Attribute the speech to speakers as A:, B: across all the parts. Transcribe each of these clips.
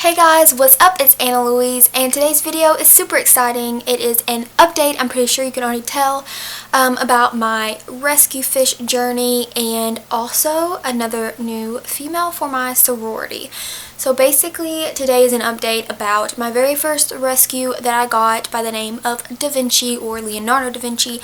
A: Hey guys, what's up? It's ItsAnnaLouise, and today's video is super exciting. It is an update, I'm pretty sure you can already tell, about my rescue fish journey and also another new female for my sorority. So basically, today is an update about my very first rescue that I got by the name of Da Vinci, or Leonardo da Vinci,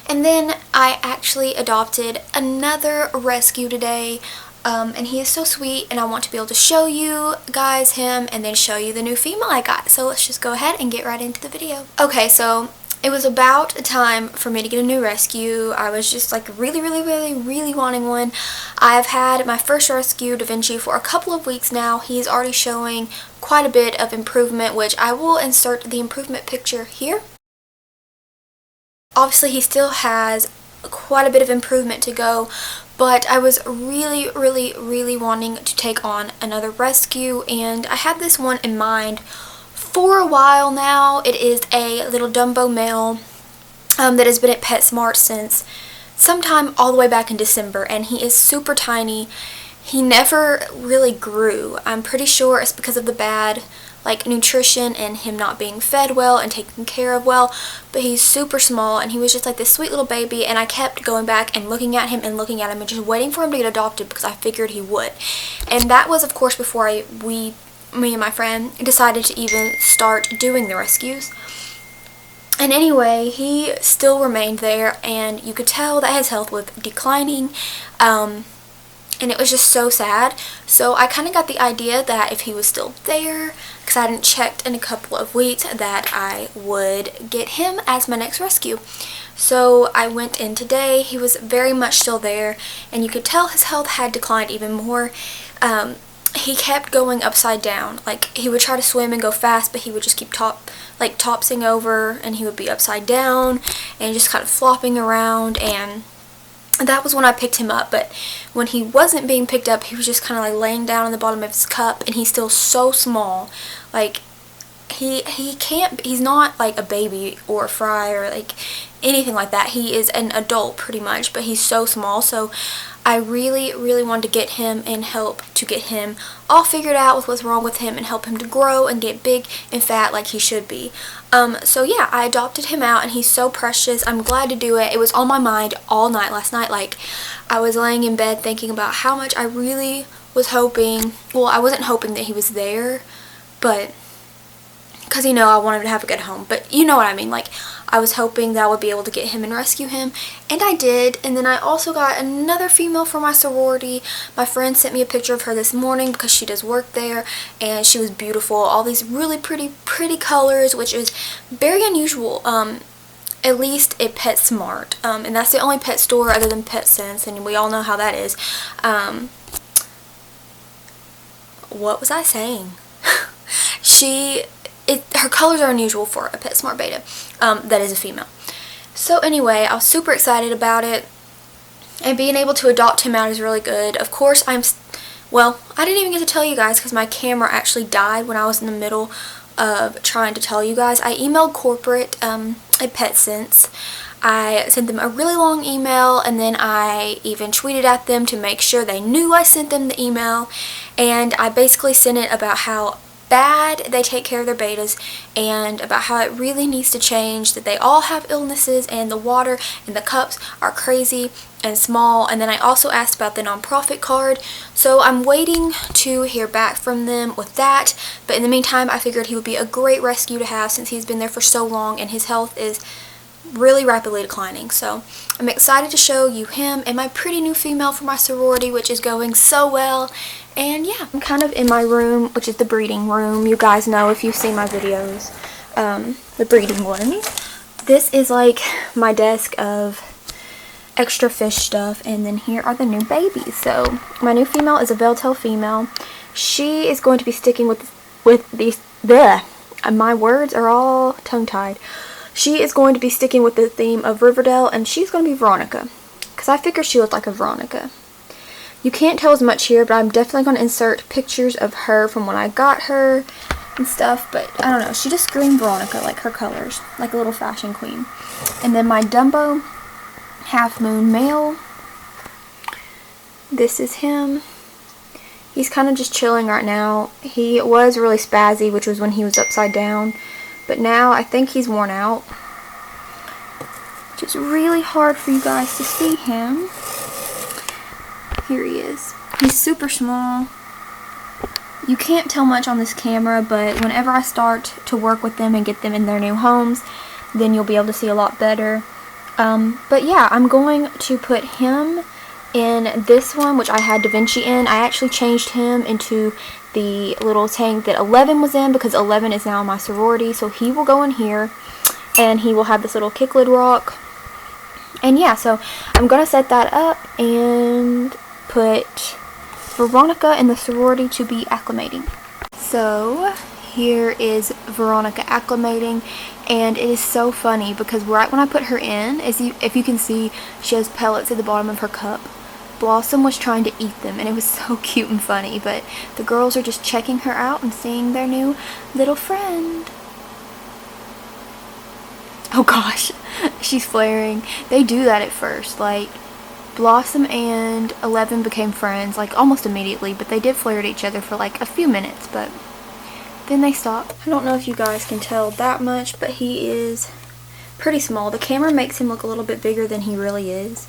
A: and then I actually adopted another rescue today. And he is so sweet, and I want to be able to show you guys him and then show you the new female I got. So let's just go ahead and get right into the video. Okay, so it was about time for me to get a new rescue. I was just like really wanting one. I've had my first rescue, Da Vinci, for a couple of weeks now. He's already showing quite a bit of improvement, which I will insert the improvement picture here. Obviously, he still has quite a bit of improvement to go, but I was really wanting to take on another rescue, and I had this one in mind for a while now. It is a little Dumbo male that has been at PetSmart since sometime all the way back in December, and he is super tiny. He never really grew. I'm pretty sure it's because of the bad nutrition and him not being fed well and taken care of well, but he's super small, and he was just like this sweet little baby, and I kept going back and looking at him and just waiting for him to get adopted because I figured he would. And that was, of course, before me and my friend decided to even start doing the rescues. And anyway, he still remained there, and you could tell that his health was declining, and it was just so sad. So I kind of got the idea that if he was still there, because I hadn't checked in a couple of weeks, that I would get him as my next rescue. So I went in today. He was very much still there, and you could tell his health had declined even more. He kept going upside down. Like, he would try to swim and go fast, but he would just keep topsing over, and he would be upside down and just kind of flopping around, and that was when I picked him up. But when he wasn't being picked up, he was just kind of like laying down on the bottom of his cup, and he's still so small. Like, he's not like a baby or a fry or like anything like that. He is an adult pretty much, but he's so small. So I really wanted to get him and help to get him all figured out with what's wrong with him and help him to grow and get big and fat like he should be. So yeah, I adopted him out, and he's so precious. I'm glad to do it. It was on my mind all night last night. Like, I was laying in bed thinking about how much I really was hoping. Well, I wasn't hoping that he was there, but because, you know, I wanted to have a good home, but you know what I mean. Like, I was hoping that I would be able to get him and rescue him, and I did. And then I also got another female for my sorority. My friend sent me a picture of her this morning because she does work there, and she was beautiful. All these really pretty colors, which is very unusual, at least at PetSmart, and that's the only pet store other than PetSense, and we all know how that is. What was I saying? Her colors are unusual for a PetSmart beta that is a female. So anyway, I was super excited about it, and being able to adopt him out is really good. Of course, I didn't even get to tell you guys because my camera actually died when I was in the middle of trying to tell you guys. I emailed corporate at PetSense. I sent them a really long email, and then I even tweeted at them to make sure they knew I sent them the email, and I basically sent it about how bad they take care of their betas and about how it really needs to change, that they all have illnesses and the water and the cups are crazy and small. And then I also asked about the nonprofit card, so I'm waiting to hear back from them with that. But in the meantime, I figured he would be a great rescue to have since he's been there for so long and his health is really rapidly declining. So I'm excited to show you him and my pretty new female for my sorority, which is going so well. And yeah, I'm kind of in my room, which is the breeding room. You guys know if you've seen my videos, the breeding one. This is like my desk of extra fish stuff, and then here are the new babies. So my new female is a Veltail female. She is going to be sticking with these. My words are all tongue-tied. She is going to be sticking with the theme of Riverdale, and she's going to be Veronica, because I figured she looked like a Veronica. You can't tell as much here, but I'm definitely going to insert pictures of her from when I got her and stuff, but I don't know. She just screamed Veronica, like her colors, like a little fashion queen. And then my Dumbo Half Moon male. This is him. He's kind of just chilling right now. He was really spazzy, which was when he was upside down. But now I think he's worn out. Which is really hard for you guys to see him. Here he is. He's super small. You can't tell much on this camera, but whenever I start to work with them and get them in their new homes, then you'll be able to see a lot better. But yeah, I'm going to put him in this one, which I had Da Vinci in. I actually changed him into the little tank that 11 was in, because 11 is now in my sorority, so he will go in here, and he will have this little kick lid rock. And yeah, so I'm going to set that up and put Veronica in the sorority to be acclimating. So here is Veronica acclimating, and it is so funny because right when I put her in, if you can see, she has pellets at the bottom of her cup. Blossom was trying to eat them, and it was so cute and funny, but the girls are just checking her out and seeing their new little friend. Oh gosh, she's flaring. They do that at first, like Blossom and 11 became friends like almost immediately, but they did flare at each other for like a few minutes, but then they stopped. I don't know if you guys can tell that much, but he is pretty small. The camera makes him look a little bit bigger than he really is,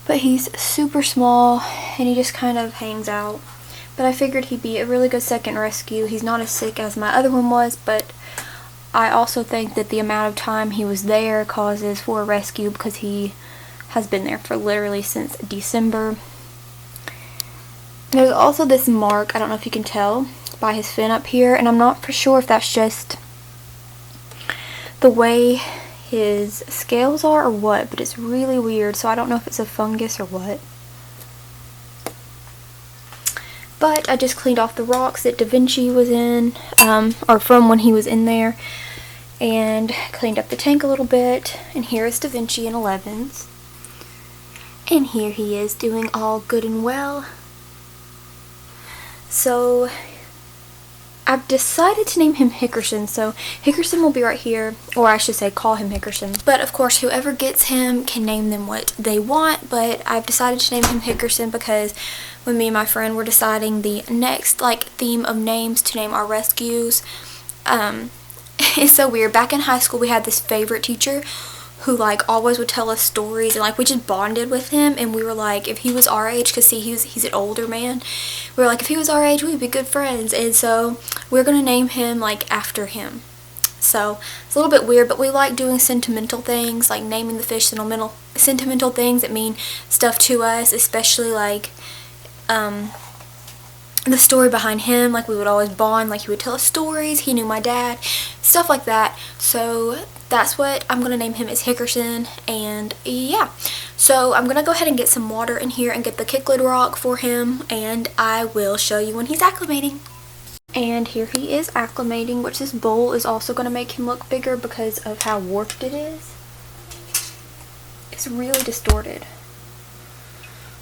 A: but he's super small and he just kind of hangs out. But I figured he'd be a really good second rescue. He's not as sick as my other one was, but I also think that the amount of time he was there causes for a rescue, because he has been there for literally since December. There's also this mark, I don't know if you can tell by his fin up here, and I'm not for sure if that's just the way his scales are or what, but it's really weird, so I don't know if it's a fungus or what. But I just cleaned off the rocks that Da Vinci was in, or from when he was in there, and cleaned up the tank a little bit. And here is Da Vinci in 11s. And here he is doing all good and well. So I've decided to name him Hickerson, so Hickerson will be right here, or I should say call him Hickerson. But of course whoever gets him can name them what they want, but I've decided to name him Hickerson because when me and my friend were deciding the next theme of names to name our rescues, it's so weird. Back in high school we had this favorite teacher who always would tell us stories, and we just bonded with him, and we were like, if he was our age, because see, he's an older man, we were like, if he was our age we'd be good friends, and so we're gonna name him after him. So it's a little bit weird, but we like doing sentimental things, like naming the fish sentimental things that mean stuff to us, especially the story behind him. We would always bond, he would tell us stories, he knew my dad, stuff like that. So that's what I'm going to name him, is Hickerson. And yeah, so I'm going to go ahead and get some water in here and get the kicklid rock for him, and I will show you when he's acclimating. And here he is acclimating, which this bowl is also going to make him look bigger because of how warped it is. It's really distorted.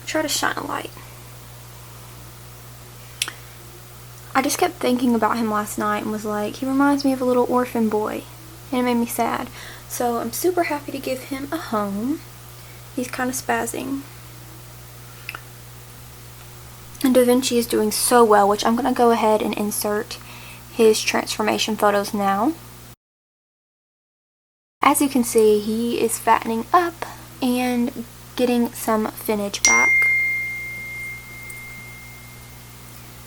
A: Try to shine a light. I just kept thinking about him last night and was like, he reminds me of a little orphan boy, and it made me sad. So I'm super happy to give him a home. He's kind of spazzing. And Da Vinci is doing so well, which I'm going to go ahead and insert his transformation photos now. As you can see, he is fattening up and getting some finnage back.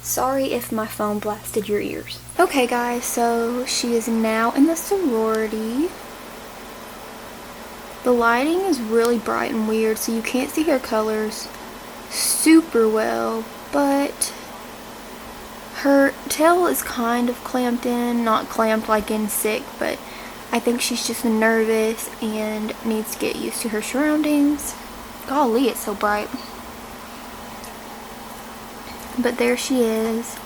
A: Sorry if my phone blasted your ears. Okay guys, so she is now in the sorority. The lighting is really bright and weird, so you can't see her colors super well, but her tail is kind of clamped in, not clamped like in sick, but I think she's just nervous and needs to get used to her surroundings. Golly, it's so bright. But there she is,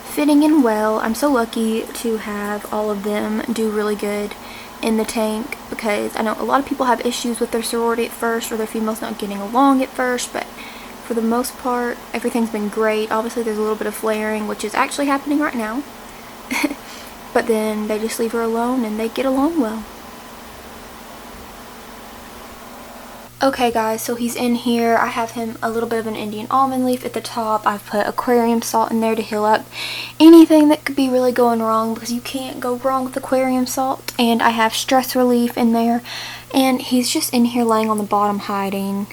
A: fitting in well. I'm so lucky to have all of them do really good in the tank, because I know a lot of people have issues with their sorority at first, or their females not getting along at first, but for the most part, everything's been great. Obviously, there's a little bit of flaring, which is actually happening right now. But then they just leave her alone and they get along well. Okay guys, so he's in here. I have him a little bit of an Indian almond leaf at the top. I've put aquarium salt in there to heal up anything that could be really going wrong, because you can't go wrong with aquarium salt. And I have stress relief in there. And he's just in here laying on the bottom hiding.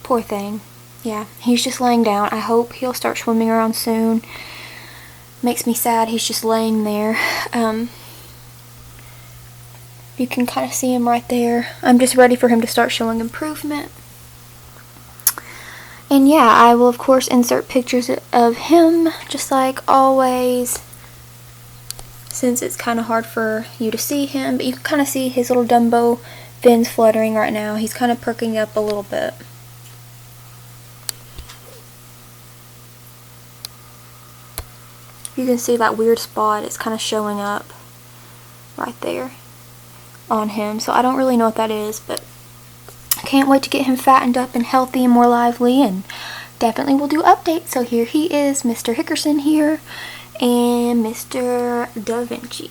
A: Poor thing. Yeah, he's just laying down. I hope he'll start swimming around soon. Makes me sad he's just laying there. You can kind of see him right there. I'm just ready for him to start showing improvement. And yeah, I will of course insert pictures of him, just like always, since it's kind of hard for you to see him. But you can kind of see his little Dumbo fins fluttering right now. He's kind of perking up a little bit. You can see that weird spot. It's kind of showing up right there on him, so I don't really know what that is, but I can't wait to get him fattened up and healthy and more lively, and definitely will do updates. So here he is, Mr. Hickerson here, and Mr. Da Vinci.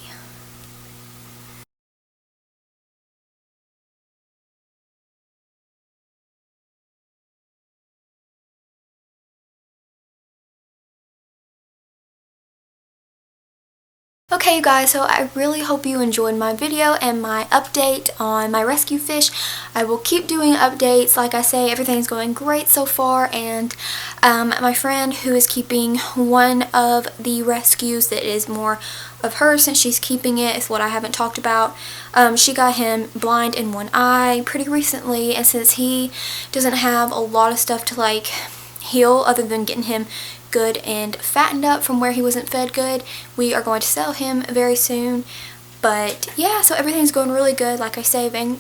A: Okay you guys, so I really hope you enjoyed my video and my update on my rescue fish. I will keep doing updates. Like I say, everything's going great so far, and my friend who is keeping one of the rescues that is more of her, since she's keeping it, is what I haven't talked about. She got him blind in one eye pretty recently, and since he doesn't have a lot of stuff to like heal other than getting him good and fattened up from where he wasn't fed good, we are going to sell him very soon. But yeah, so everything's going really good. Like I say, Van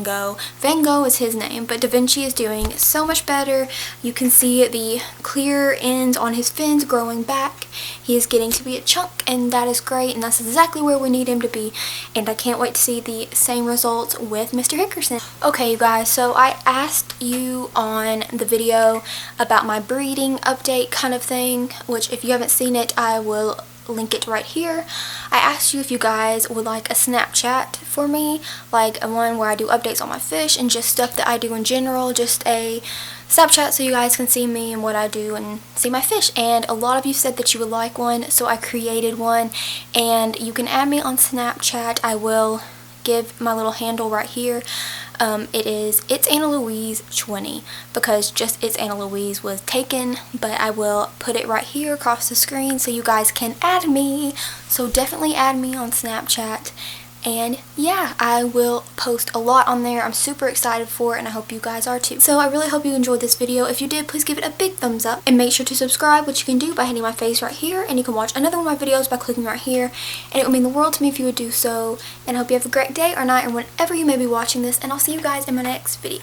A: Gogh is his name, but Da Vinci is doing so much better. You can see the clear ends on his fins growing back. He is getting to be a chunk, and that is great, and that's exactly where we need him to be. And I can't wait to see the same results with Mr. Hickerson. Okay, you guys, so I asked you on the video about my breeding update kind of thing, which if you haven't seen it, I will link it right here. I asked you if you guys would like a Snapchat for me, like a one where I do updates on my fish and just stuff that I do in general, just a Snapchat so you guys can see me and what I do and see my fish. And a lot of you said that you would like one, so I created one, and you can add me on Snapchat. I will give my little handle right here. It is ItsAnnaLouise 20, because just ItsAnnaLouise was taken, but I will put it right here across the screen so you guys can add me. So definitely add me on Snapchat. And yeah, I will post a lot on there. I'm super excited for it, and I hope you guys are too. So I really hope you enjoyed this video. If you did, please give it a big thumbs up, and make sure to subscribe, which you can do by hitting my face right here, and you can watch another one of my videos by clicking right here, and it would mean the world to me if you would do so. And I hope you have a great day or night or whenever you may be watching this, and I'll see you guys in my next video.